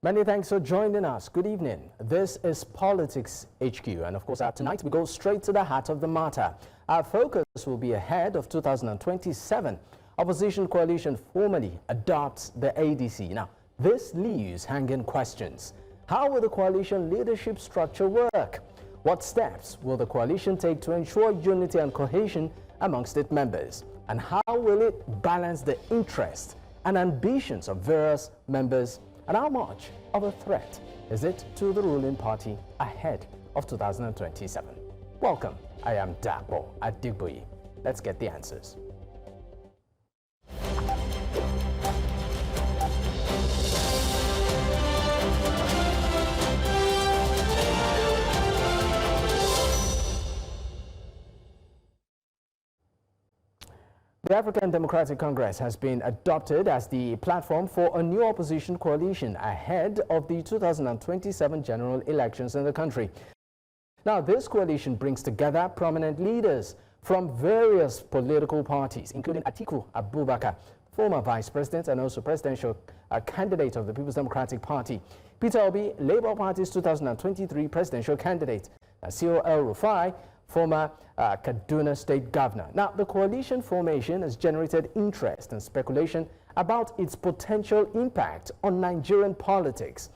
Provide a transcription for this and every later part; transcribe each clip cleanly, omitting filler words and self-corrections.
Many thanks for joining us. Good evening. This is Politics HQ, and of course, tonight we go straight to the heart of the matter. Our focus will be ahead of 2027. Opposition coalition formally adopts the ADC. Now, this leaves hanging questions. How will the coalition leadership structure work? What steps will the coalition take to ensure unity and cohesion amongst its members? And how will it balance the interests and ambitions of various members? And how much of a threat is it to the ruling party ahead of 2027? Welcome. I am Dapo Adigboyi. Let's get the answers. The African Democratic Congress has been adopted as the platform for a new opposition coalition ahead of the 2027 general elections in the country. Now, this coalition brings together prominent leaders from various political parties, including Atiku Abubakar, former vice president and also presidential candidate of the People's Democratic Party, Peter Obi, Labour Party's 2023 presidential candidate, Nasir El-Rufai, former Kaduna State Governor. Now, the coalition formation has generated interest and speculation about its potential impact on Nigerian politics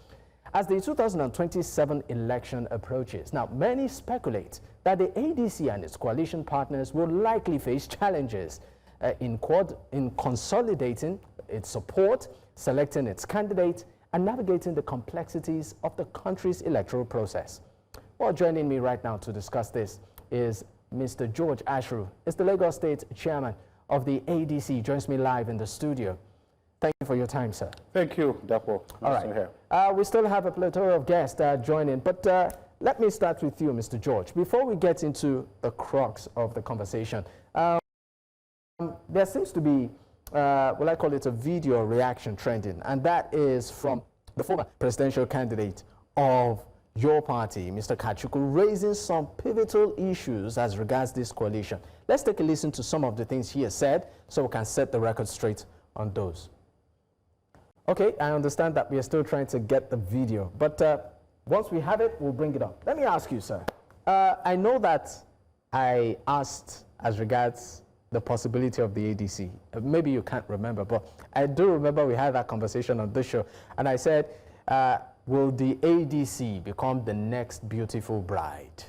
as the 2027 election approaches. Now, many speculate that the ADC and its coalition partners will likely face challenges in consolidating its support, selecting its candidate, and navigating the complexities of the country's electoral process. Well, joining me right now to discuss this is Mr. George Ashiru, is the Lagos State Chairman of the ADC, joins me live in the studio. Thank you for your time, sir. Thank you, Dapo. All right. We still have a plethora of guests joining, but let me start with you, Mr. George. Before we get into the crux of the conversation, there seems to be, well, I call it a video reaction trending, and that is from the former presidential candidate of your party, Mr. Kachuku, raising some pivotal issues as regards this coalition. Let's take a listen to some of the things he has said so we can set the record straight on those. Okay, I understand that we are still trying to get the video, but once we have it, we'll bring it up. Let me ask you, sir. I know that I asked as regards the possibility of the ADC. Maybe you can't remember, but I do remember we had that conversation on this show, and I said, will the ADC become the next beautiful bride?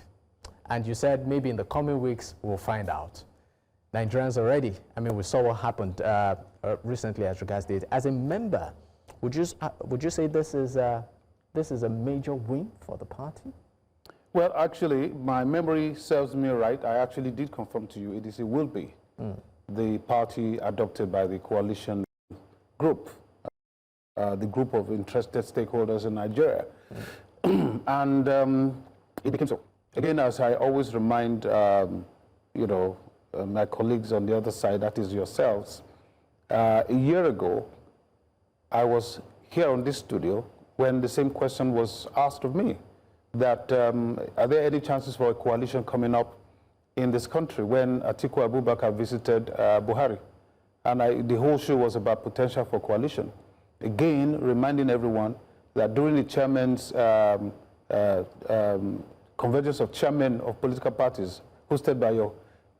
And you said maybe in the coming weeks we'll find out. Nigerians are ready. I mean, we saw what happened recently as regards the ADC. As a member, would you say this is a major win for the party? Well, actually, my memory serves me right. I actually did confirm to you ADC will be the party adopted by the coalition group. The group of interested stakeholders in Nigeria. And it became so. Again, as I always remind, my colleagues on the other side, that is yourselves, a year ago, I was here on this studio when the same question was asked of me, that are there any chances for a coalition coming up in this country when Atiku Abubakar visited Buhari? And the whole show was about potential for coalition. Again, reminding everyone that during the chairman's convergence of chairmen of political parties hosted by your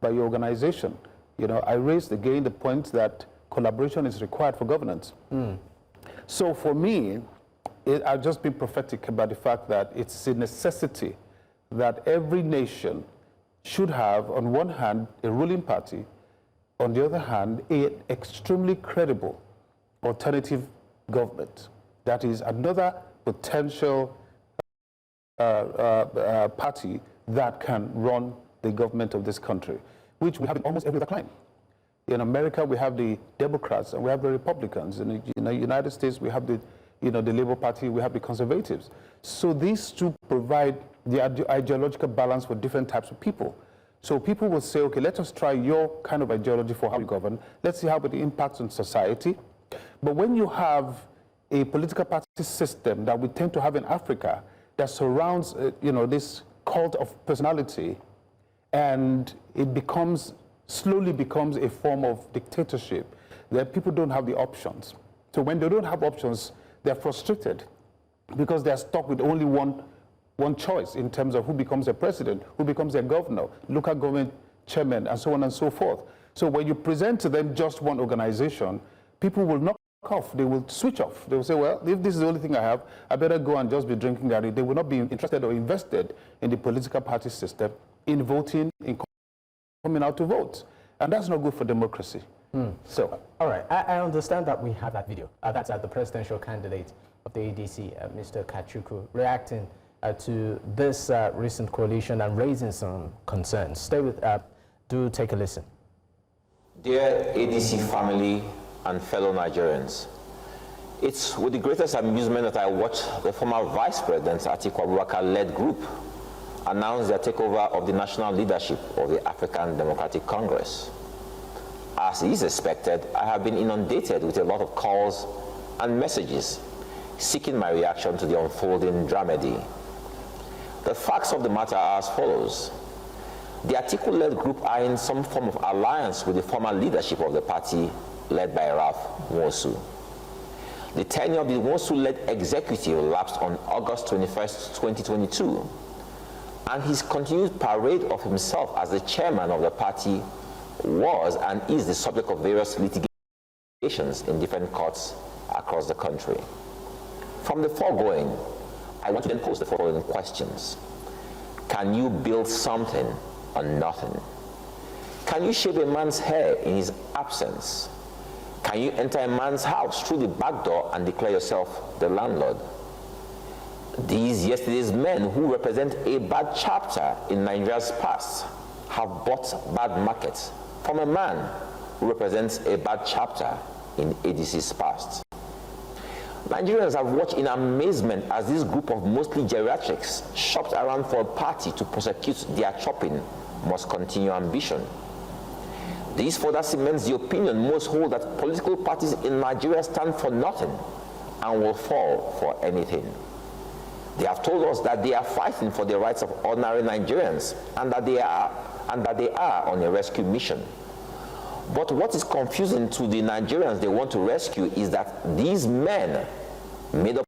organization, I raised again the point that collaboration is required for governance. So for me, I've just been prophetic about the fact that it's a necessity that every nation should have, on one hand, a ruling party, on the other hand, an extremely credible alternative government. That is another potential party that can run the government of this country, which we have in almost every other clime. In America, we have the Democrats and we have the Republicans. In the United States, we have the Labour Party, we have the Conservatives. So these two provide the ideological balance for different types of people. So people will say, okay, let us try your kind of ideology for how we govern. Let's see how it impacts on society. But when you have a political party system that we tend to have in Africa that surrounds, this cult of personality, and it slowly becomes a form of dictatorship, then people don't have the options. So when they don't have options, they're frustrated. because they are stuck with only one choice in terms of who becomes a president, who becomes a governor, local government chairman, and so on and so forth. So when you present to them just one organization, people will knock off, they will switch off. They will say, well, if this is the only thing I have, I better go and just be drinking Gary. They will not be interested or invested in the political party system, in voting, in coming out to vote. And that's not good for democracy. So, all right, I understand that we have that video. That's the presidential candidate of the ADC, Mr. Kachuku, reacting to this recent coalition and raising some concerns. Stay with, do take a listen. Dear ADC family and fellow Nigerians, it's with the greatest amusement that I watch the former Vice President Atiku Abubakar-led group announce their takeover of the national leadership of the African Democratic Congress. As is expected, I have been inundated with a lot of calls and messages seeking my reaction to the unfolding dramedy. The facts of the matter are as follows. The Atiku-led group are in some form of alliance with the former leadership of the party led by Ralph Nwosu. The tenure of the Nwosu-led executive lapsed on August 21st, 2022, and his continued parade of himself as the chairman of the party was and is the subject of various litigations in different courts across the country. From the foregoing, I want to then pose the following questions. Can you build something on nothing? Can you shave a man's hair in his absence? Can you enter a man's house through the back door and declare yourself the landlord? These yesterday's men who represent a bad chapter in Nigeria's past have bought bad markets from a man who represents a bad chapter in ADC's past. Nigerians have watched in amazement as this group of mostly geriatrics shopped around for a party to prosecute their chopping must continue ambition. This further cements the opinion most hold that political parties in Nigeria stand for nothing and will fall for anything. They have told us that they are fighting for the rights of ordinary Nigerians and that they are on a rescue mission. But what is confusing to the Nigerians they want to rescue is that these men, made up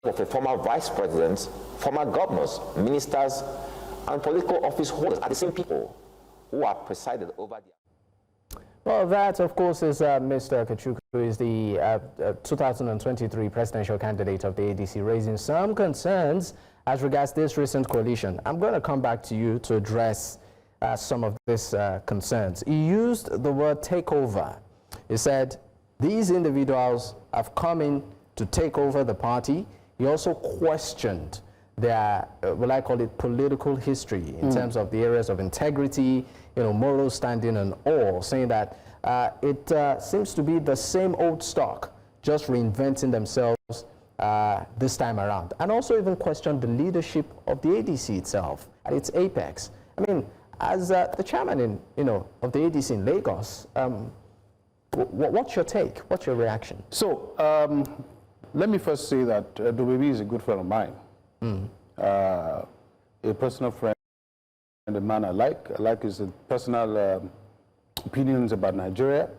of a former vice president, former governors, ministers, and political office holders, are the same people who are presided over the... Well, that, of course, is Mr. Kachuku, who is the 2023 presidential candidate of the ADC, raising some concerns as regards this recent coalition. I'm going to come back to you to address some of these concerns. He used the word takeover. He said these individuals have come in to take over the party. He also questioned their, will I call it, political history in terms of the areas of integrity, moral standing and all, saying that it seems to be the same old stock, just reinventing themselves this time around. And also even questioned the leadership of the ADC itself at its apex. I mean, as the chairman of the ADC in Lagos, what's your take? What's your reaction? So let me first say that WB is a good friend of mine, a personal friend, and a man I like his personal opinions about Nigeria.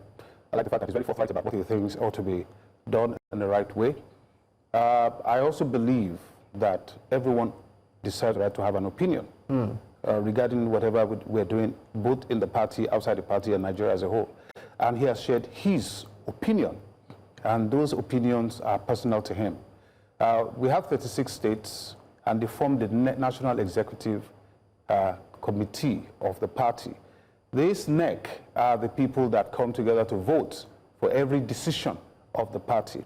I like the fact that he's very forthright about what he thinks ought to be done in the right way. I also believe that everyone deserves the right to have an opinion regarding whatever we're doing, both in the party, outside the party, and Nigeria as a whole. And he has shared his opinion, and those opinions are personal to him. We have 36 states, and they form the National Executive Committee of the party. This NEC are the people that come together to vote for every decision of the party.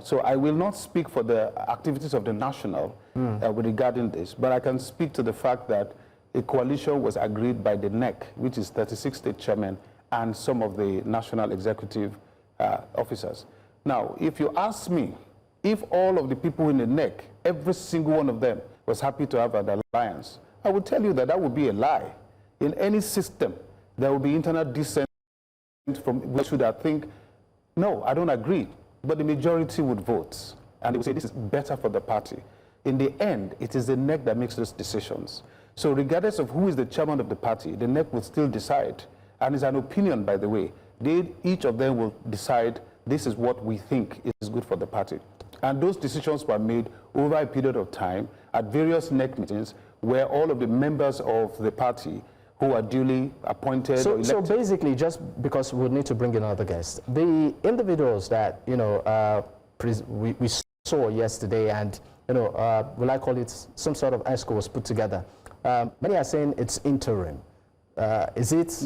So I will not speak for the activities of the national regarding this, but I can speak to the fact that a coalition was agreed by the NEC, which is 36 state chairmen, and some of the national executive officers. Now, if you ask me, if all of the people in the NEC, every single one of them was happy to have an alliance, I would tell you that that would be a lie. In any system, there will be internal dissent from which would I think, no, I don't agree. But the majority would vote, and they would say this is better for the party. In the end, it is the NEC that makes those decisions. So regardless of who is the chairman of the party, the NEC will still decide. And it's an opinion, by the way. Each of them will decide this is what we think is good for the party. And those decisions were made over a period of time at various NEC meetings where all of the members of the party who are duly appointed or elected. So basically, just because we need to bring in other guests, the individuals that, you know, we saw yesterday and, you know, will I call it some sort of ESCO was put together. Many are saying it's interim. Is it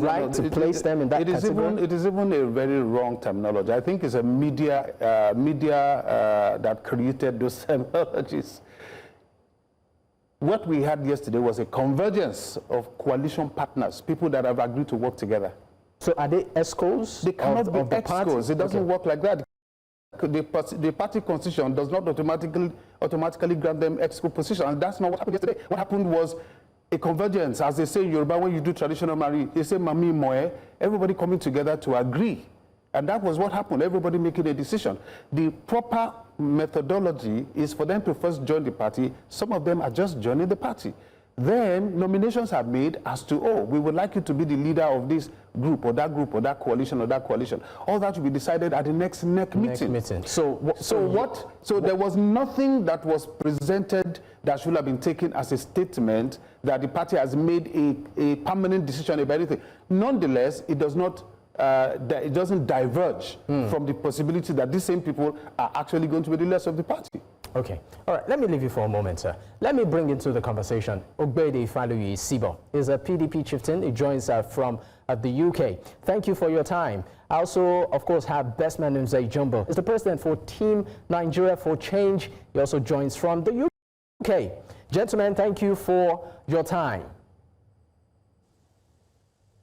right to place them in that category? It is even a very wrong terminology. I think it's a media that created those terminologies. What we had yesterday was a convergence of coalition partners, people that have agreed to work together. So are they ESCOs? They cannot be ESCOs. It doesn't work like that. The party constitution does not automatically grant them ESCO position, and that's not what happened yesterday. What happened was a convergence, as they say in Yoruba, when you do traditional marriage, they say mami moe, everybody coming together to agree. And that was what happened, everybody making a decision. The proper methodology is for them to first join the party. Some of them are just joining the party. Then nominations are made as to, oh, we would like you to be the leader of this group or that coalition or that coalition. All that will be decided at the next NEC meeting. So there was nothing that was presented that should have been taken as a statement that the party has made a permanent decision about anything. Nonetheless, it does not. It doesn't diverge from the possibility that these same people are actually going to be the leaders of the party. Okay. All right. Let me leave you for a moment, sir. Let me bring into the conversation Ogbeide Ifaluyi-Isibor. He's a PDP chieftain. He joins from the UK. Thank you for your time. I also, of course, have Bestman Nze-Jumbo. He's the president for Team Nigeria for Change. He also joins from the UK. Gentlemen, thank you for your time.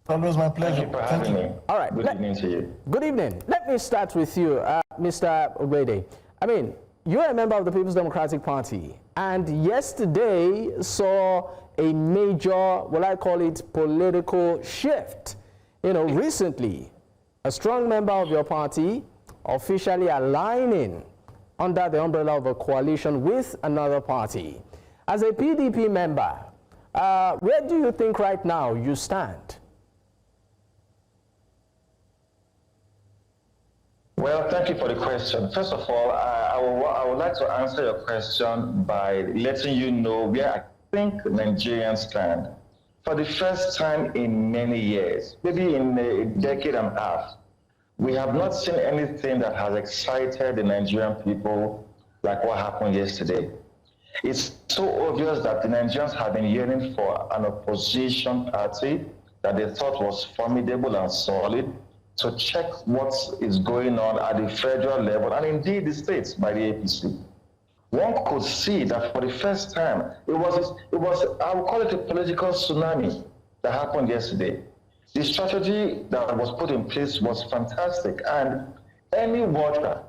Always my pleasure. Thank you for having me. All right. Good evening to you. Good evening. Let me start with you, Mr. Ogbeide. I mean, you're a member of the People's Democratic Party, and yesterday saw a major, what I call it, political shift. You know, recently, a strong member of your party officially aligning under the umbrella of a coalition with another party. As a PDP member, where do you think right now you stand? Well, thank you for the question. First of all, I would like to answer your question by letting you know where I think Nigerians stand. For the first time in many years, maybe in a decade and a half, we have not seen anything that has excited the Nigerian people like what happened yesterday. It's so obvious that the Nigerians have been yearning for an opposition party that they thought was formidable and solid, to check what is going on at the federal level and indeed the states by the APC. One could see that for the first time, it was I would call it a political tsunami that happened yesterday. The strategy that was put in place was fantastic, and any voter,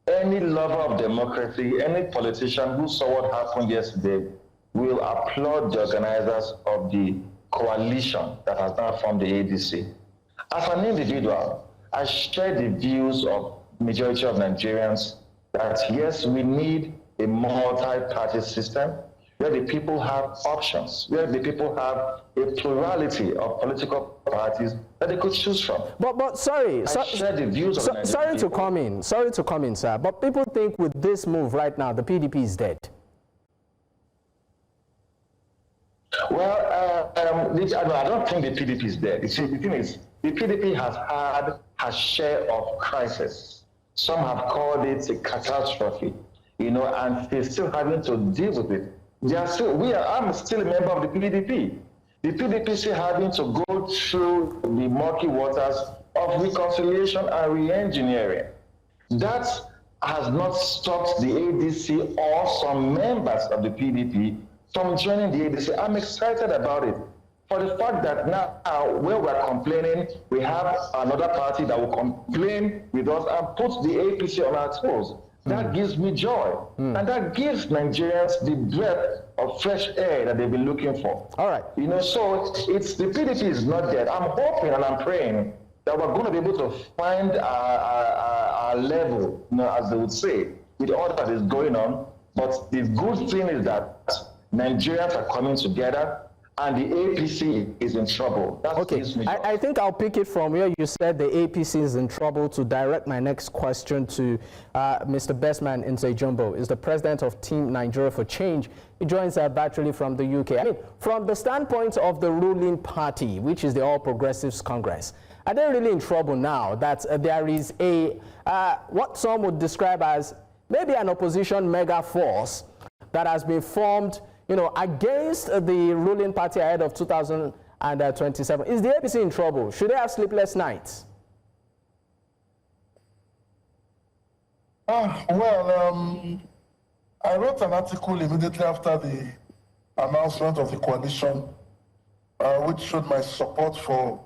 any lover of democracy, any politician who saw what happened yesterday will applaud the organizers of the coalition that has now formed the ADC. As an individual, I share the views of majority of Nigerians that yes, we need a multi-party system where the people have options, where the people have a plurality of political parties that they could choose from. But sorry, share the views of the sorry to come in, sir. But people think with this move right now, the PDP is dead. Well, I don't think the PDP is dead. You see, the thing is, the PDP has had a share of crisis. Some have called it a catastrophe, you know, and they're still having to deal with it. I'm still a member of the PDP. The PDP is still having to go through the murky waters of reconciliation and re-engineering. That has not stopped the ADC or some members of the PDP from joining the ADC. I'm excited about it for the fact that now, where we're complaining, we have another party that will complain with us and put the APC on our toes. That gives me joy. And that gives Nigerians the breath of fresh air that they've been looking for. All right. You know, so it's the PDP is not dead. I'm hoping and I'm praying that we're going to be able to find our level, you know, as they would say, with all that is going on. But the good thing is that Nigerians are coming together, and the APC is in trouble. That's okay, I think I'll pick it from where you said the APC is in trouble to direct my next question to Mr. Bestman Nze-Jumbo. Is the president of Team Nigeria for Change. He joins virtually from the UK. I mean, from the standpoint of the ruling party, which is the All Progressives Congress, are they really in trouble now that there is a, what some would describe as maybe an opposition mega force that has been formed, you know, against the ruling party ahead of 2027. Is the APC in trouble? Should they have sleepless nights? I wrote an article immediately after the announcement of the coalition, which showed my support for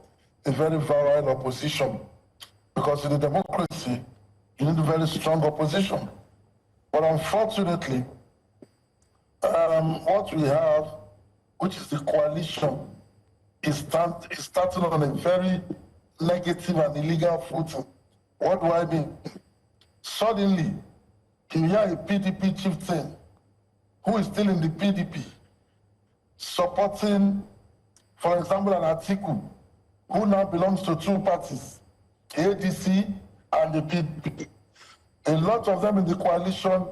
a very virile opposition. Because in a democracy, you need a very strong opposition. But unfortunately, what we have, which is the coalition, is starting on a very negative and illegal footing. What do I mean? Suddenly, you hear a PDP chieftain who is still in the PDP supporting, for example, an Atiku, who now belongs to two parties, ADC and the PDP. A lot of them in the coalition,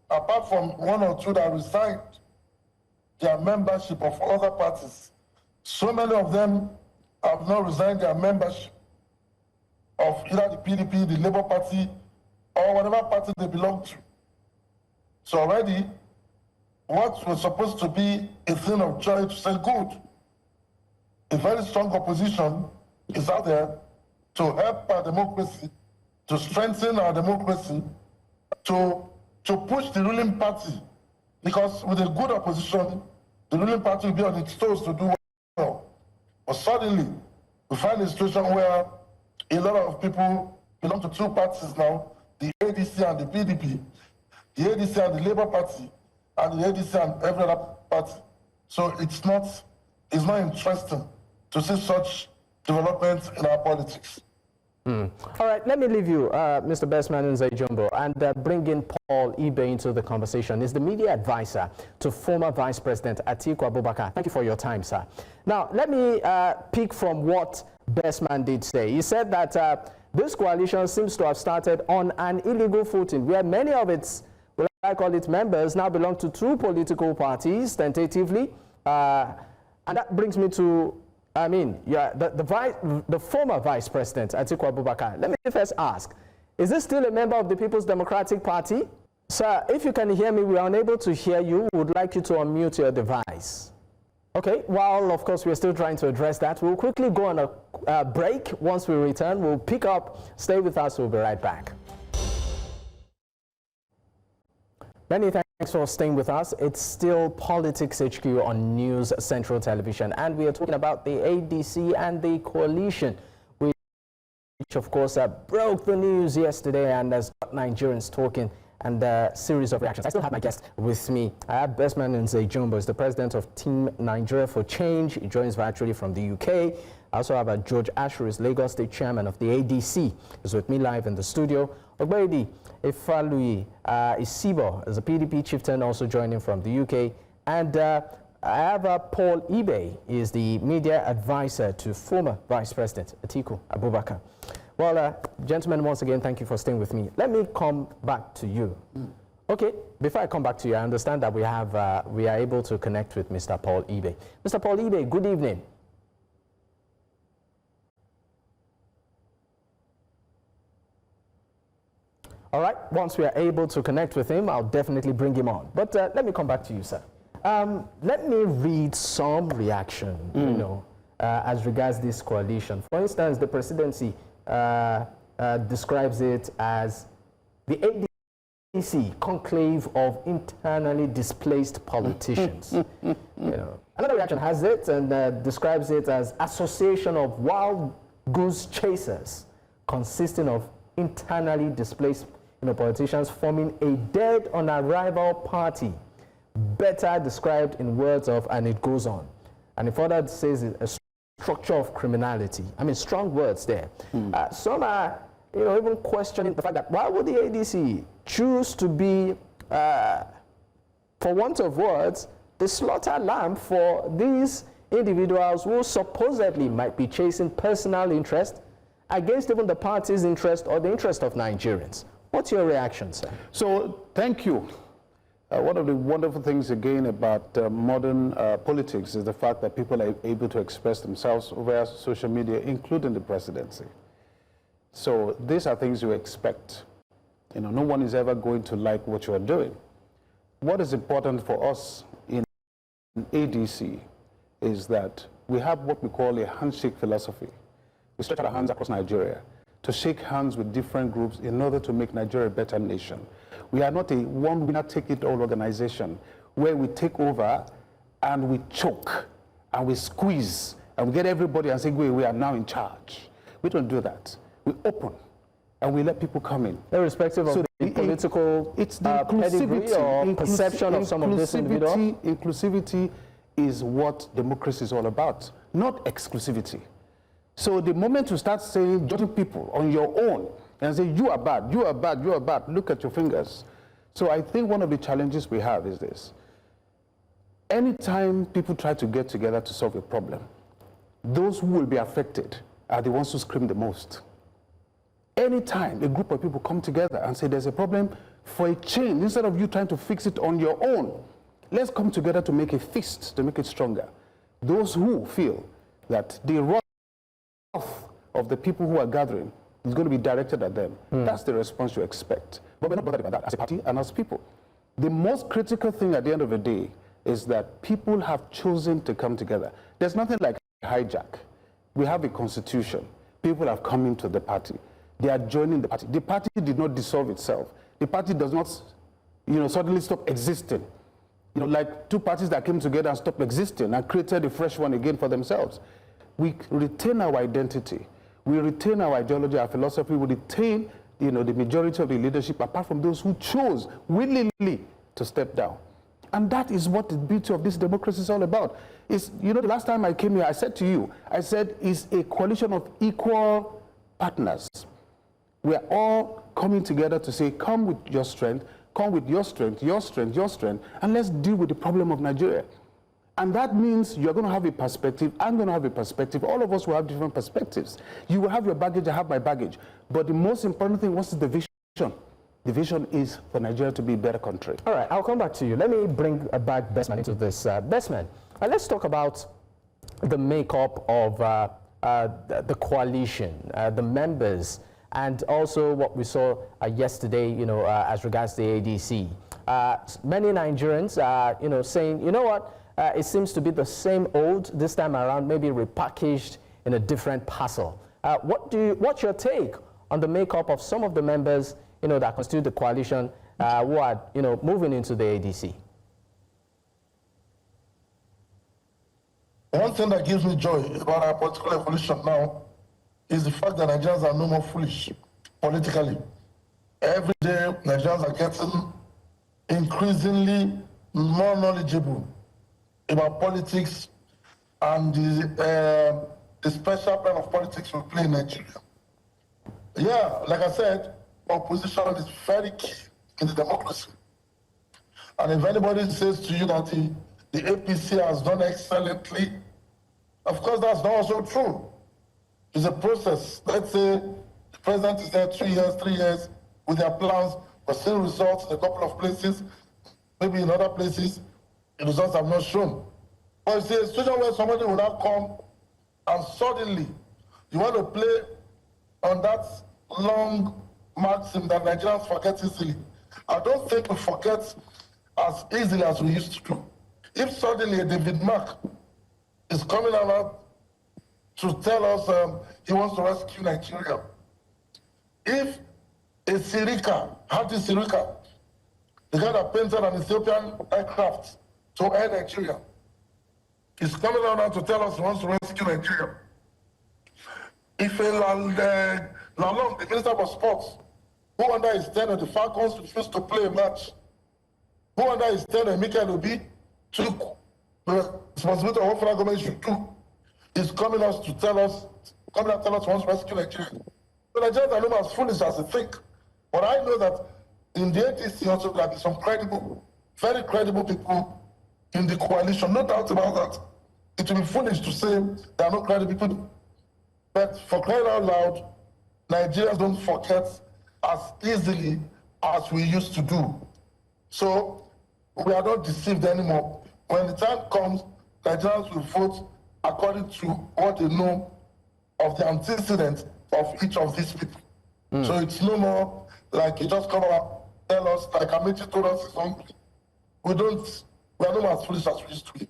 apart from one or two that resigned their membership of other parties, so many of them have now resigned their membership of either the PDP, the Labour Party, or whatever party they belong to. So already, what was supposed to be a thing of joy to say, good, a very strong opposition is out there to help our democracy, to strengthen our democracy, to push the ruling party, because with a good opposition, the ruling party will be on its toes to do well. But suddenly, we find a situation where a lot of people belong to two parties now, the ADC and the PDP, the ADC and the Labour Party, and the ADC and every other party. So it's not interesting to see such developments in our politics. All right, let me leave you, Mr. Bestman Nze-Jumbo, and bring in Paul Ibe into the conversation. He's the media advisor to former Vice President Atiku Abubakar. Thank you for your time, sir. Now, let me pick from what Bestman did say. He said that this coalition seems to have started on an illegal footing, where many of its, well, I call it members, now belong to two political parties, tentatively. And that brings me to, I mean, the former Vice President, Atiku Abubakar. Let me first ask, is this still a member of the People's Democratic Party? Sir, if you can hear me, we are unable to hear you. We would like you to unmute your device. Okay, while of course we're still trying to address that, we'll quickly go on a break. Once we return, we'll pick up. Stay with us, we'll be right back. Many thanks for staying with us. It's still Politics HQ on News Central Television, and we are talking about the ADC and the coalition, which of course broke the news yesterday and has got Nigerians talking, and a series of reactions. I still have my guest with me. I have Bestman Nze-Jumbo, is the president of Team Nigeria for Change. He joins virtually from the UK. I also have George Ashiru, is Lagos State Chairman of the ADC, is with me live in the studio. Ogbeide Ifaluyi-Isibor is a PDP Chieftain, also joining from the UK. And I have Paul Ibe, is the media advisor to former Vice President Atiku Abubakar. Well, gentlemen, once again, thank you for staying with me. Let me come back to you. Okay, before I come back to you, I understand that we are able to connect with Mr. Paul Ibe. Mr. Paul Ibe, good evening. All right, once we are able to connect with him, I'll definitely bring him on. But let me come back to you, sir. Let me read some reaction, you know, as regards this coalition. For instance, the presidency describes it as the ADC conclave of internally displaced politicians. You know, another reaction has it and describes it as association of wild goose chasers consisting of internally displaced politicians forming a dead on arrival party, better described in words of, and it goes on. And it further says a structure of criminality. I mean, strong words there. Some are, even questioning the fact that why would the ADC choose to be, for want of words, the slaughter lamb for these, individuals who supposedly might be chasing personal interest against even the party's interest or the interest of Nigerians. What's your reaction, sir? So, thank you. One of the wonderful things, again, about modern politics is the fact that people are able to express themselves over social media, including the presidency. So, these are things you expect. You know, no one is ever going to like what you are doing. What is important for us in ADC is that we have what we call a handshake philosophy. We stretch our hands across Nigeria to shake hands with different groups in order to make Nigeria a better nation. We are not a one-winner-take-it-all organization where we take over and we choke and we squeeze and we get everybody and say, we are now in charge. We don't do that. We open and we let people come in. Irrespective of the political pedigree or perception of some of this individual? Inclusivity is what democracy is all about, not exclusivity. So the moment you start saying, judging people on your own, and say, you are bad, you are bad, you are bad, look at your fingers. So I think one of the challenges we have is this. Anytime people try to get together to solve a problem, those who will be affected are the ones who scream the most. Anytime a group of people come together and say there's a problem for a change, instead of you trying to fix it on your own, let's come together to make a fist, to make it stronger. Those who feel that the wrath of the people who are gathering is going to be directed at them. That's the response you expect. But we're not bothered about that as a party and as people. The most critical thing at the end of the day is that people have chosen to come together. There's nothing like a hijack. We have a constitution. People have come into the party. They are joining the party. The party did not dissolve itself. The party does not, suddenly stop existing. Like two parties that came together and stopped existing and created a fresh one again for themselves. We retain our identity. We retain our ideology, our philosophy. We retain, the majority of the leadership, apart from those who chose willingly to step down. And that is what the beauty of this democracy is all about. It's, the last time I came here, I said to you, it's a coalition of equal partners. We are all coming together to say, come with your strength, come with your strength, your strength, your strength, and let's deal with the problem of Nigeria. And that means you're going to have a perspective, I'm going to have a perspective, all of us will have different perspectives. You will have your baggage, I have my baggage. But the most important thing, what's the vision? The vision is for Nigeria to be a better country. All right, I'll come back to you. Let me bring back Bestman into this. Bestman, let's talk about the makeup of the coalition, the members, and also what we saw yesterday, as regards the ADC. Many Nigerians are, saying, you know what? It seems to be the same old this time around, maybe repackaged in a different parcel. What's your take on the makeup of some of the members, that constitute the coalition who are, moving into the ADC? One thing that gives me joy about our political evolution now is the fact that Nigerians are no more foolish politically. Every day, Nigerians are getting increasingly more knowledgeable about politics and the special plan of politics we play in Nigeria. Yeah, like I said, opposition is very key in the democracy. And if anybody says to you that the APC has done excellently, of course that's not also true. It's a process. Let's say the president is there 2 years, 3 years with their plans, but still results in a couple of places, maybe in other places, the results have not shown. But it's a situation where somebody will not come and suddenly you want to play on that long maxim that Nigerians forget easily. I don't think we forget as easily as we used to do. If suddenly a David Mark is coming out to tell us he wants to rescue Nigeria, if a Sirika, Hadi Sirika, the guy that painted an Ethiopian aircraft to air Nigeria, is coming out to tell us he wants to rescue Nigeria. If a Dalung, the Minister for Sports, who under his tenure, the Falcons refused to play a match, who under his tenure, Michael Obi, took the responsibility of what federal government should do, is coming out to tell us he wants to rescue Nigeria. So Nigerians are not as foolish as they think. But I know that in the ADC also there are some credible, very credible people in the coalition, no doubt about that. it will be foolish to say there are no credible people. But for crying out loud, Nigerians don't forget as easily as we used to do. So we are not deceived anymore. When the time comes, Nigerians will vote according to what they know of the antecedents of each of these people. So it's no more like you just come out, tell us, like Amechi told us something. We are not as foolish as we used to be.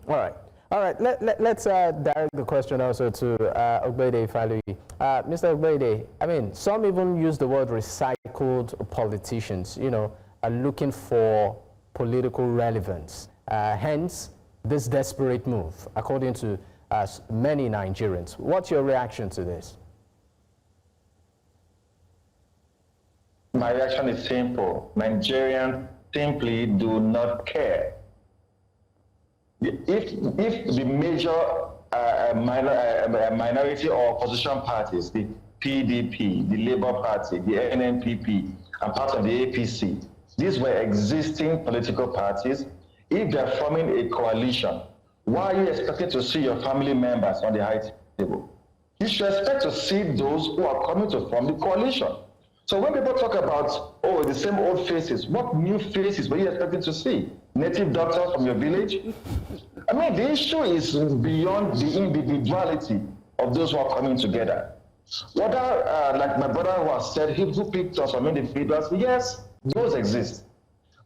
All right. All right, let's direct the question also to Ogbeide Ifaluyi. Mr. Ogbeide, I mean, some even use the word recycled politicians, you know, are looking for political relevance. Hence, this desperate move, according to many Nigerians. What's your reaction to this? My reaction is simple. Nigerians simply do not care. If the major minority or opposition parties, the PDP, the Labour Party, the NNPP, and part of the APC, these were existing political parties, if they're forming a coalition, why are you expecting to see your family members on the high table? You should expect to see those who are coming to form the coalition. So when people talk about, oh, the same old faces, what new faces were you expecting to see? Native doctors from your village? I mean, the issue is beyond the individuality of those who are coming together. Whether, like my brother who has said, who picked us from individuals, yes, those exist.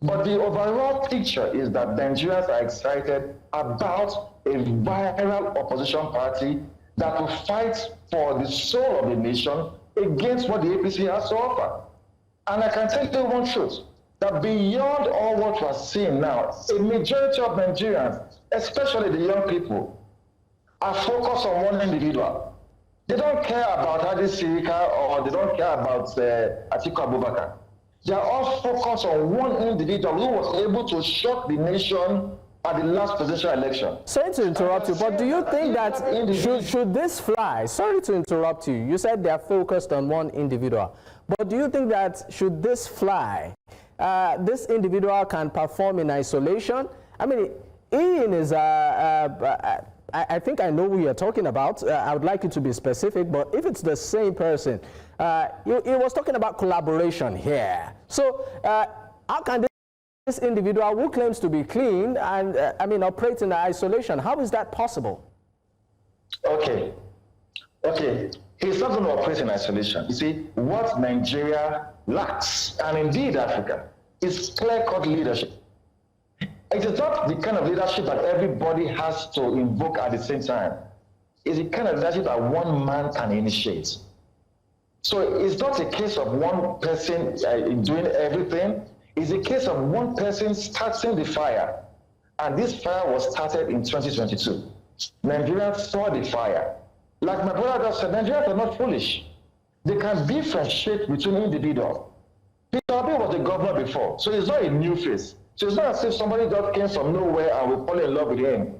But the overall picture is that Nigerians are excited about a viral opposition party that will fight for the soul of the nation against what the APC has to offer. And I can tell you one truth, that beyond all what we're seeing now, a majority of Nigerians, especially the young people, are focused on one individual. They don't care about ADC or they don't care about Atiku Abubakar. They are all focused on one individual who was able to shock the nation at the last presidential election. Sorry to interrupt you, but do you think that should this fly? Sorry to interrupt you. You said they are focused on one individual. But do you think that should this fly, this individual can perform in isolation? I mean, Ian is, I think I know who you're talking about. I would like you to be specific, but if it's the same person, he was talking about collaboration here. So how can this individual who claims to be clean and, I mean, operate in isolation, how is that possible? Okay. He's not going to operate in isolation. You see, what Nigeria lacks, and indeed Africa, is clear-cut leadership. It is not the kind of leadership that everybody has to invoke at the same time. It's the kind of leadership that one man can initiate. So it's not a case of one person doing everything. It's a case of one person starting the fire. And this fire was started in 2022. Nigerians saw the fire. Like my brother just said, Nigerians are not foolish. They can differentiate between individuals. Peter Obi was the governor before, so it's not a new face. So it's not as if somebody just came from nowhere and we fall in love with him.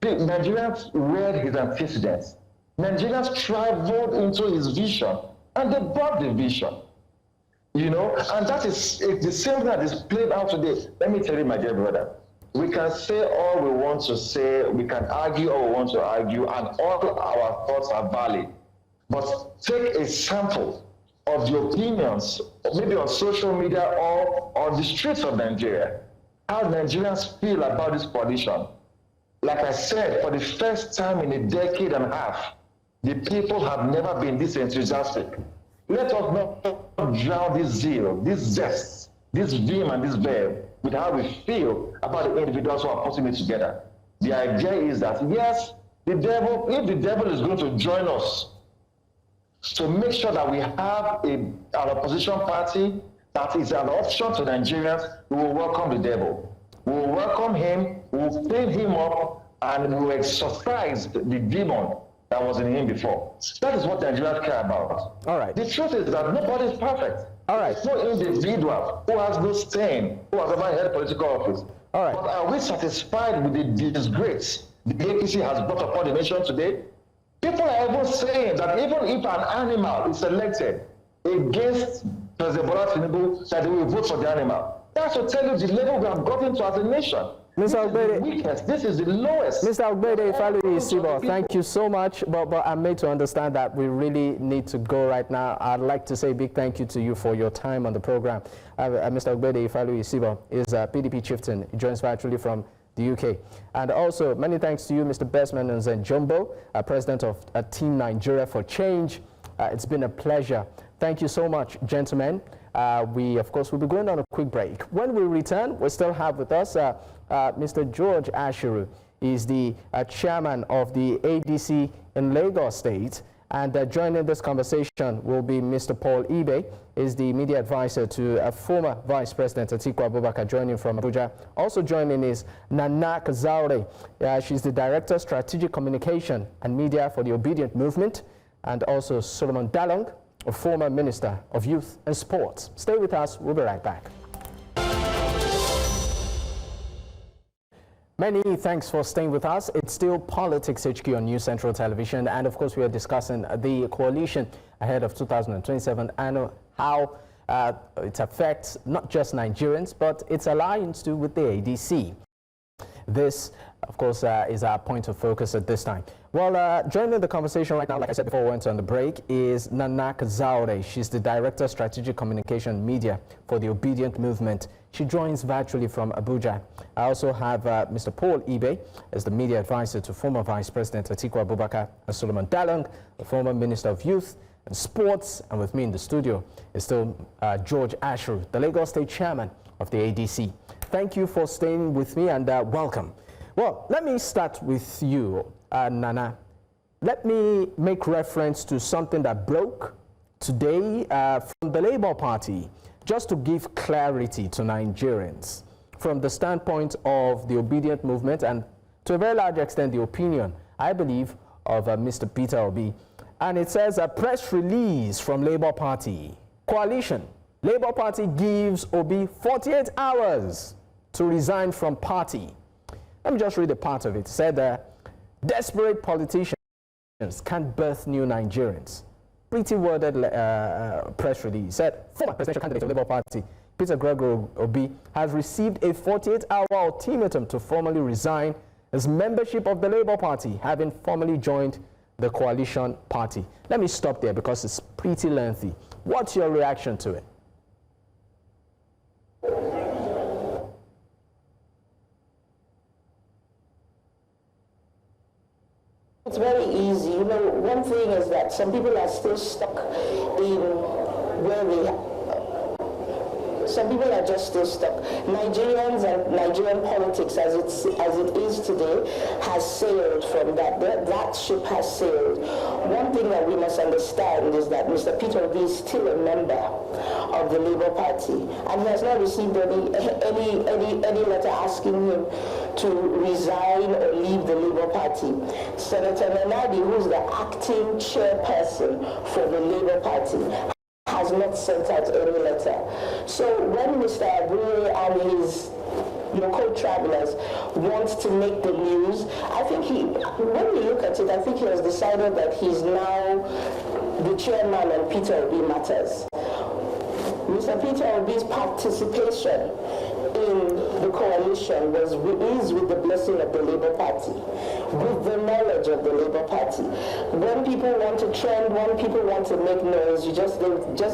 Nigerians read his antecedents. Nigerians traveled into his vision, and they brought the vision. You know, and that is the same thing that is played out today. Let me tell you, my dear brother, we can say all we want to say, we can argue all we want to argue, and all our thoughts are valid. But take a sample of the opinions, maybe on social media or on the streets of Nigeria, how Nigerians feel about this coalition. Like I said, for the first time in a decade and a half, the people have never been this enthusiastic. Let us not drown this zeal, this zest, this vim and this verve with how we feel about the individuals who are putting it together. The idea is that, yes, if the devil is going to join us to make sure that we have an opposition party that is an option to Nigerians, we will welcome the devil. We will welcome him, we will clean him up, and we will exorcise the demon that was in him before. That is what Nigerians care about. All right. The truth is that nobody is perfect. All right. There's no individual who has no stain, who has ever held political office. All right. But are we satisfied with the disgrace the APC has brought upon the nation today? People are even saying that even if an animal is selected against President Bola Tinubu, that they will vote for the animal. That's to tell you the level we have gotten to as a nation. Mr. Ogbeide, weakest. This is the lowest. Mr. Ogbeide Ifaluyi-Isibor, thank you so much, but I'm made to understand that we really need to go right now. I'd like to say a big thank you to you for your time on the program. Mr. Ogbeide Ifaluyi-Isibor is a PDP Chieftain. He joins virtually from the UK. And also, many thanks to you, Mr. Bestman Nze-Jumbo, President of Team Nigeria for Change. It's been a pleasure. Thank you so much, gentlemen. We, of course, will be going on a quick break. When we return, we still have with us Mr. George Ashiru. He's the chairman of the ADC in Lagos State. And joining this conversation will be Mr. Paul Ibe, is the media advisor to former Vice President Atiku Abubakar, joining from Abuja. Also joining is Nana Kazaure. She's the Director, Strategic Communication and Media for the Obidient Movement. And also Solomon Dalung, a former Minister of Youth and Sports. Stay with us. We'll be right back. Many thanks for staying with us. It's still Politics HQ on News Central Television, and of course we are discussing the coalition ahead of 2027 and how it affects not just Nigerians but its alliance too with the ADC. This, of course, is our point of focus at this time. Well, joining the conversation right now, like I said before we went on the break, is Nana Kazaure. She's the Director, Strategic Communication Media for the Obidient Movement. She joins virtually from Abuja. I also have Mr. Paul Ibe as the media advisor to former Vice President Atiku Abubakar, and Solomon Dalung, the former Minister of Youth and Sports. And with me in the studio is still George Ashiru, the Lagos State Chairman of the ADC. Thank you for staying with me and welcome. Well, let me start with you, Nana. Let me make reference to something that broke today from the Labour Party, just to give clarity to Nigerians from the standpoint of the Obidient Movement and to a very large extent the opinion, I believe, of Mr. Peter Obi. And it says a press release from Labour Party. Coalition. Labour Party gives Obi 48 hours to resign from party. Let me just read a part of it. It said, desperate politicians can't birth new Nigerians. Pretty worded press release. It said, former presidential candidate of the Labour Party, Peter Gregory Obi, has received a 48-hour ultimatum to formally resign his membership of the Labour Party, having formally joined the coalition party. Let me stop there because it's pretty lengthy. What's your reaction to it? It's very easy. You know, one thing is that some people are still stuck in where they are. Some people are just still stuck. Nigerians and Nigerian politics, as it is today, has sailed from that. That ship has sailed. One thing that we must understand is that Mr. Peter Obi is still a member of the Labour Party, and he has not received any letter asking him to resign or leave the Labour Party. Senator Nadi, who's the acting chairperson for the Labour Party, has not sent out any letter. So when Mr. Abure and his co-travelers want to make the news, I think when we look at it, I think he has decided that he's now the chairman and Peter Obi matters. Mr. Peter Obi's participation in the coalition is with the blessing of the Labour Party, with the knowledge of the Labour Party. When people want to trend, when people want to make noise, you just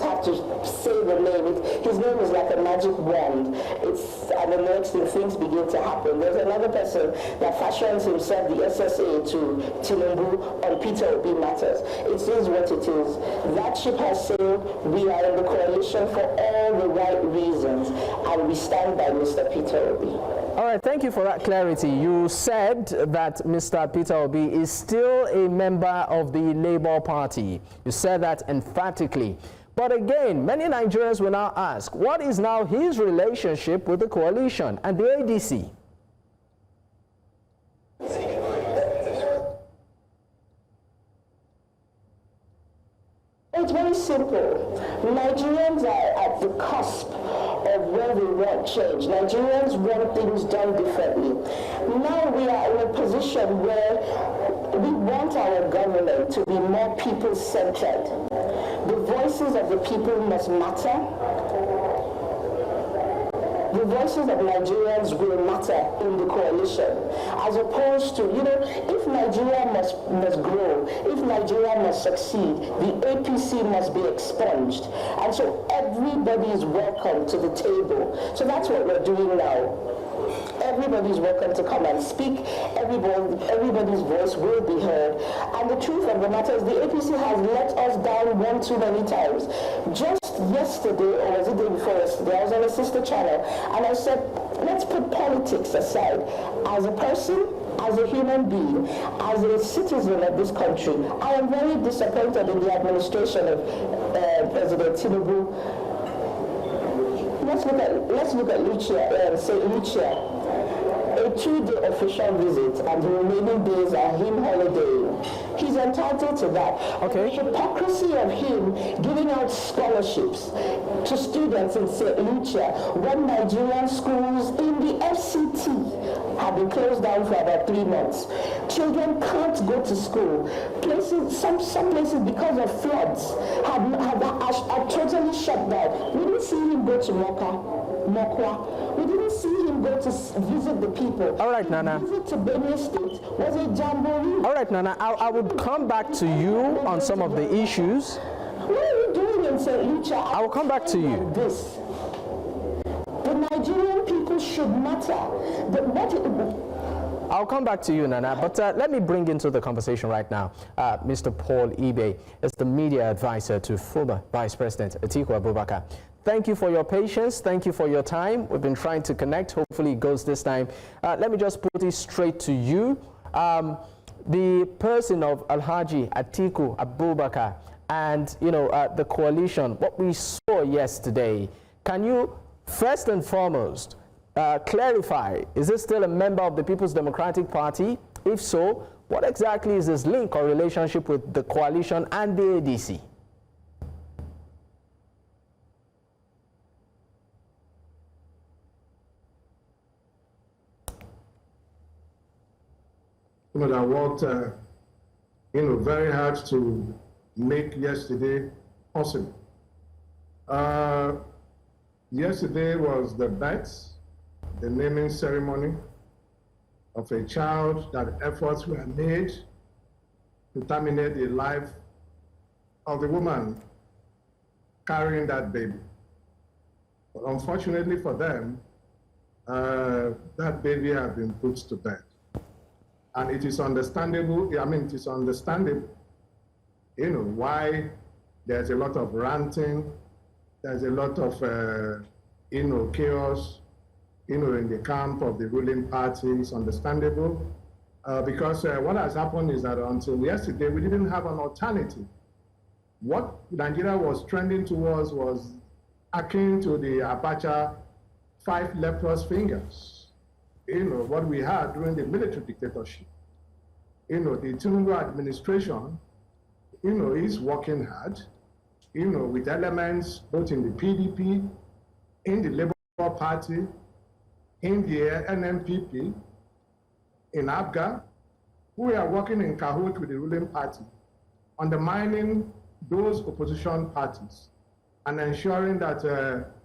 have to say the name. His name is like a magic wand. And the next thing, things begin to happen. There's another person that fashions himself the SSA to Tinubu on Peter Obi matters. It is what it is. That ship has sailed. We are in the coalition for all the right reasons, and we stand by Mr. Peter Obi. All right, thank you for that clarity. You said that Mr. Peter Obi is still a member of the Labour Party. You said that emphatically. But again, many Nigerians will now ask, what is now his relationship with the coalition and the ADC? It's very simple. Nigerians are at the cusp of where they want change. Nigerians want things done differently. Now we are in a position where we want our government to be more people-centered. The voices of the people must matter. The the voices of Nigerians will matter in the coalition, as opposed to, if Nigeria must grow, if Nigeria must succeed, the APC must be expunged. And so everybody is welcome to the table. So that's what we're doing now. Everybody's welcome to come and speak. Everybody's voice will be heard. And the truth of the matter is the APC has let us down one too many times. Just yesterday, or was it the day before yesterday, I was on a sister channel, and I said, let's put politics aside. As a person, as a human being, as a citizen of this country, I am very disappointed in the administration of President Tinubu. Let's look at Lucia, St. Lucia. A 2-day official visit, and the remaining days are him holidaying. He's entitled to that. Okay. The hypocrisy of him giving out scholarships to students in St. Lucia when Nigerian schools in the FCT have been closed down for about 3 months. Children can't go to school. Some places, because of floods, are totally shut down. We didn't see him go to Mokwa. We didn't see him go to visit the people. All right, Nana. The visit to Benue State was a jamboree. All right, Nana, I would come back to you on some of the issues. What are you doing in St. Lucia? I will come back to you. This. The Nigerian people should matter. I'll come back to you, Nana, but let me bring into the conversation right now Mr. Paul Ibe, is the media advisor to former Vice President Atiku Abubakar. Thank you for your patience. Thank you for your time. We've been trying to connect. Hopefully it goes this time. Let me just put it straight to you. The person of Alhaji Atiku Abubakar and, the coalition, what we saw yesterday, can you first and foremost clarify, is this still a member of the People's Democratic Party? If so, what exactly is his link or relationship with the coalition and the ADC? That worked, very hard to make yesterday possible. Yesterday was the birth, the naming ceremony of a child that efforts were made to terminate the life of the woman carrying that baby. But unfortunately for them, that baby has been put to bed. And it is understandable, why there's a lot of ranting, there's a lot of, chaos, in the camp of the ruling party. It's understandable because what has happened is that until yesterday, we didn't have an alternative. What Nigeria was trending towards was akin to the Abacha 5 leprous fingers. What we had during the military dictatorship. The Tinubu administration, is working hard, with elements both in the PDP, in the Labour Party, in the NMPP, in ABGA, who are working in cahoots with the ruling party, undermining those opposition parties and ensuring that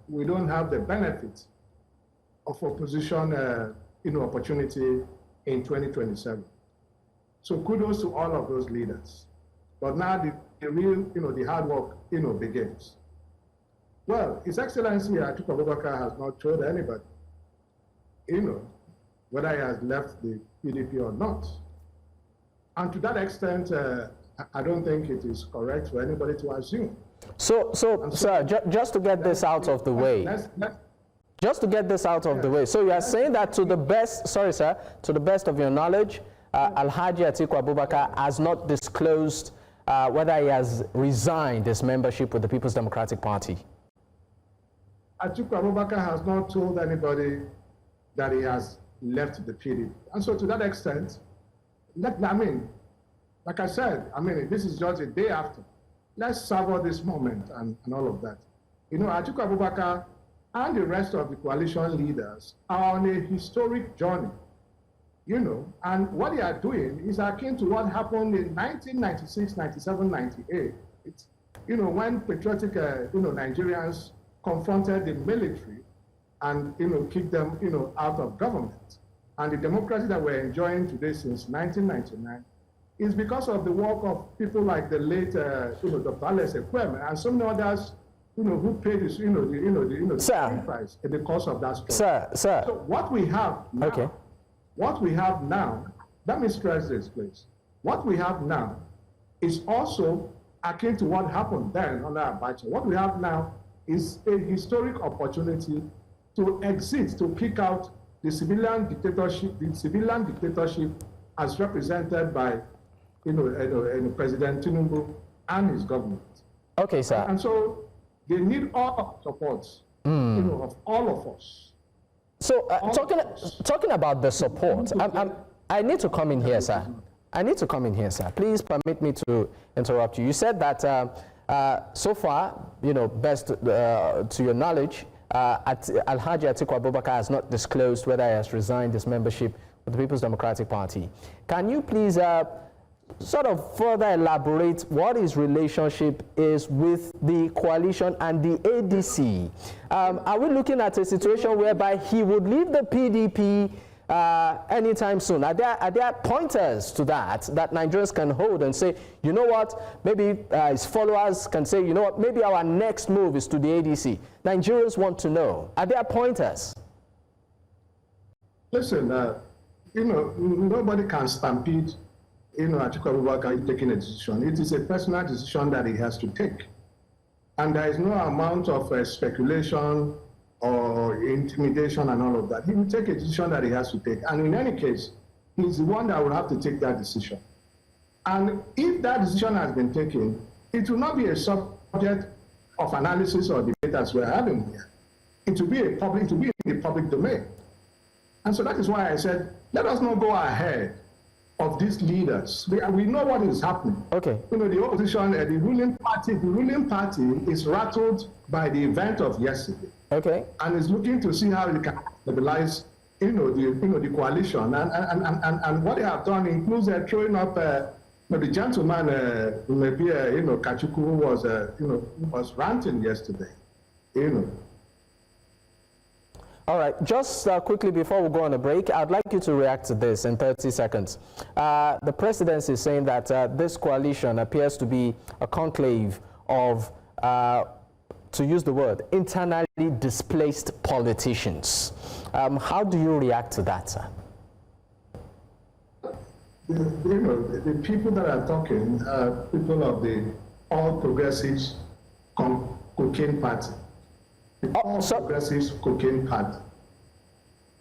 we don't have the benefit of opposition opportunity in 2027. So kudos to all of those leaders. But now the real, the hard work, begins. Well, His Excellency Atiku Abubakar has not told anybody, whether he has left the PDP or not. And to that extent, I don't think it is correct for anybody to assume. So sir, just to get this out of the way. Just to get this out of the way. So you are saying that to the best, sorry sir, to the best of your knowledge, Alhaji Atiku Abubakar has not disclosed whether he has resigned his membership with the People's Democratic Party. Atiku Abubakar has not told anybody that he has left the PDP. And so to that extent, like I said, this is just a day after. Let's savor this moment and all of that. Atiku Abubakar and the rest of the coalition leaders are on a historic journey, and what they are doing is akin to what happened in 1996, 97, 98. When patriotic, Nigerians confronted the military and kick them out of government. And the democracy that we're enjoying today since 1999 is because of the work of people like the late Dr. Alex Ekweme and so many others who paid this, the sacrifice in the course of that struggle. Sir. So what we have now, okay. What we have now, let me stress this, please. What we have now is also akin to what happened then under Abacha. What we have now is a historic opportunity to exit, to kick out the civilian dictatorship as represented by President Tinubu and his government. Okay, sir. And so they need all support, of all of us. So talking about the support, I need to come in here, sir. I need to come in here, sir. Please permit me to interrupt you. You said that so far, best to your knowledge, Alhaji Atiku Abubakar has not disclosed whether he has resigned his membership with the People's Democratic Party. Can you please sort of further elaborate what his relationship is with the coalition and the ADC? Are we looking at a situation whereby he would leave the PDP anytime soon? Are there pointers to that Nigerians can hold and say, you know what, maybe his followers can say, you know what, maybe our next move is to the ADC? Nigerians want to know. Are there pointers? Listen, nobody can stampede Atiku Abubakar taking a decision. It is a personal decision that he has to take. And there is no amount of speculation or intimidation and all of that. He will take a decision that he has to take. And in any case, he's the one that will have to take that decision. And if that decision has been taken, it will not be a subject of analysis or debate as we're having here. It will be in the public domain. And so that is why I said, let us not go ahead of these leaders. We know what is happening. Okay. The opposition, the ruling party is rattled by the event of yesterday. Okay. And is looking to see how it can stabilize, the coalition. And what they have done includes throwing up the gentleman, maybe Kachuku, who was ranting yesterday. All right, just quickly before we go on a break, I'd like you to react to this in 30 seconds. The presidency is saying that this coalition appears to be a conclave of, to use the word, internally displaced politicians. How do you react to that, sir? The people that are talking are people of the All Progressives Cocaine Party. The All Progressives Cocaine Party.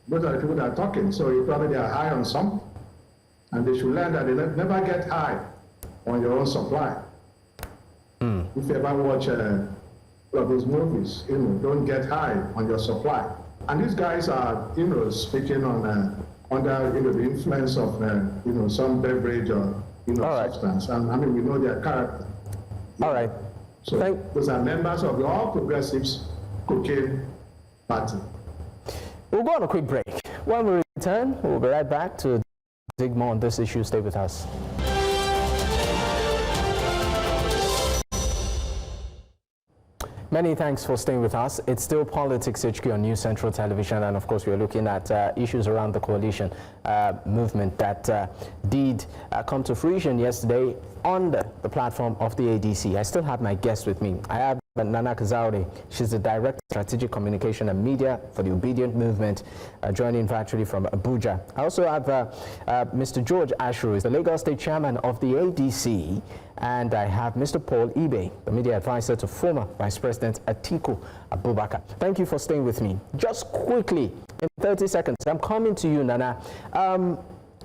Those are the people that are talking, so probably they are high on something. And they should learn that they never get high on your own supply. If you ever watch of those movies, don't get high on your supply. And these guys are, speaking on under the influence of some beverage or substance. And I mean, we know their character. All right. So those are members of the All Progressives Cocaine Party. We'll go on a quick break. When we return, we'll be right back to dig more on this issue. Stay with us. Many thanks for staying with us. It's still Politics HQ on News Central Television, and of course we are looking at issues around the coalition movement that did come to fruition yesterday under the platform of the ADC. I still have my guest with me. I have Nana Kazaure. She's the Director of Strategic Communication and Media for the Obidient Movement, joining virtually from Abuja. I also have Mr. George Ashiru, is the Lagos State Chairman of the ADC, and I have Mr. Paul Ibe, the media advisor to former Vice President Atiku Abubakar. Thank you for staying with me. Just quickly, in 30 seconds, I'm coming to you, Nana.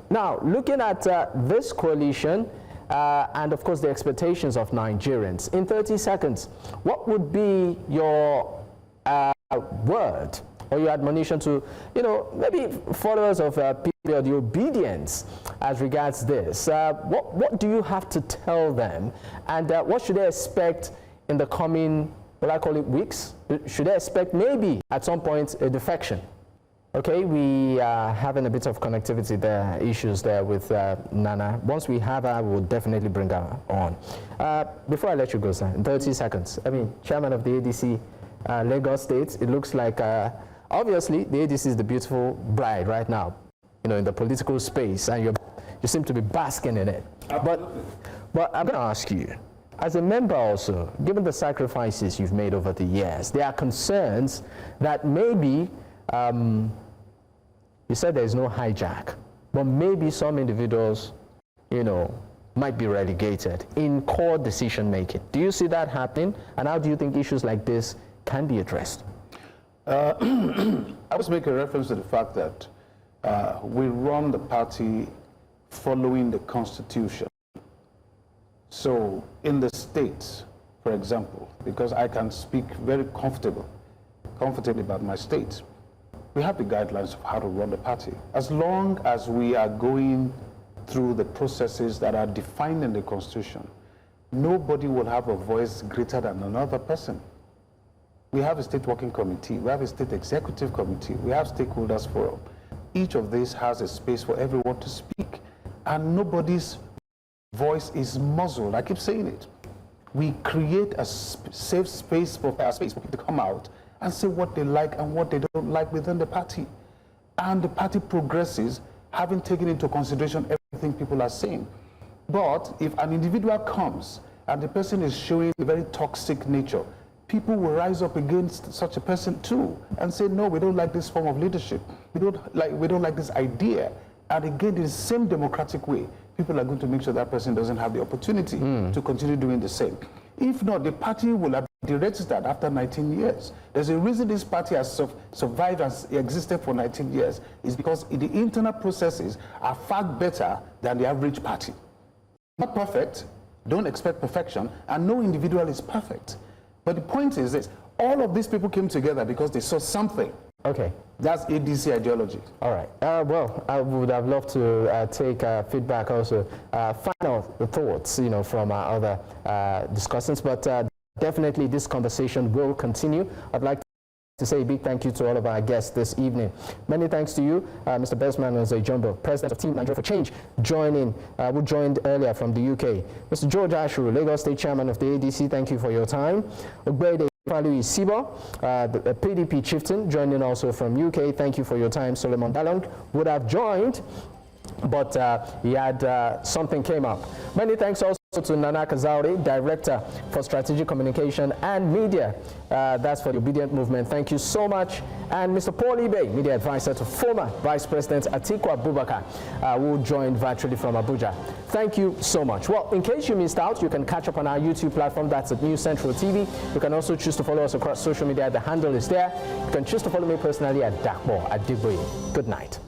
Now, looking at this coalition, and of course the expectations of Nigerians. In 30 seconds, what would be your word or your admonition to, maybe followers of people, the obedience as regards this? What do you have to tell them, and what should they expect in the coming, what I call it, weeks? Should they expect maybe at some point a defection? Okay, we are having a bit of connectivity there, issues there with Nana. Once we have her, we'll definitely bring her on. Before I let you go, sir, in 30 seconds, I mean, Chairman of the ADC, Lagos State, it looks like Obviously, the ADC is the beautiful bride right now, in the political space, and you seem to be basking in it. But I'm going to ask you, as a member also, given the sacrifices you've made over the years, there are concerns that maybe, you said there's no hijack, but maybe some individuals, might be relegated in core decision making. Do you see that happening? And how do you think issues like this can be addressed? I was making a reference to the fact that we run the party following the Constitution. So in the states, for example, because I can speak very comfortably about my state, we have the guidelines of how to run the party. As long as we are going through the processes that are defined in the Constitution, nobody will have a voice greater than another person. We have a state working committee, we have a state executive committee, we have stakeholders forum. Each of these has a space for everyone to speak, and nobody's voice is muzzled. I keep saying it. We create a safe space for people to come out and say what they like and what they don't like within the party. And the party progresses, having taken into consideration everything people are saying. But if an individual comes and the person is showing a very toxic nature, people will rise up against such a person too and say, no, we don't like this form of leadership. We don't like this idea. And again, in the same democratic way, people are going to make sure that person doesn't have the opportunity to continue doing the same. If not, the party will have been deregistered after 19 years. There's a reason this party has survived and existed for 19 years. Is because the internal processes are far better than the average party. Not perfect, don't expect perfection, and no individual is perfect. But the point is this, all of these people came together because they saw something. Okay. That's ADC ideology. All right. Well, I would have loved to take feedback also, final thoughts, from our other discussants. But definitely this conversation will continue. I'd like to say a big thank you to all of our guests this evening. Many thanks to you, Mr. Bestman Nze-Jumbo, President of Team Nigeria for Change, who joined earlier from the UK. Mr. George Ashiru, Lagos State Chairman of the ADC, thank you for your time. Ogbeide Ifaluyi-Isibor, the PDP Chieftain, joining also from UK. Thank you for your time. Solomon Dalung would have joined, but he had something came up. Many thanks also to Nana Kazaure, Director for Strategic Communication and Media. That's for the Obidient Movement. Thank you so much. And Mr. Paul Ibe, Media Advisor to former Vice President Atiku Abubakar, who joined virtually from Abuja. Thank you so much. Well, in case you missed out, you can catch up on our YouTube platform. That's at News Central TV. You can also choose to follow us across social media. The handle is there. You can choose to follow me personally at Dakbo at Digboye. Good night.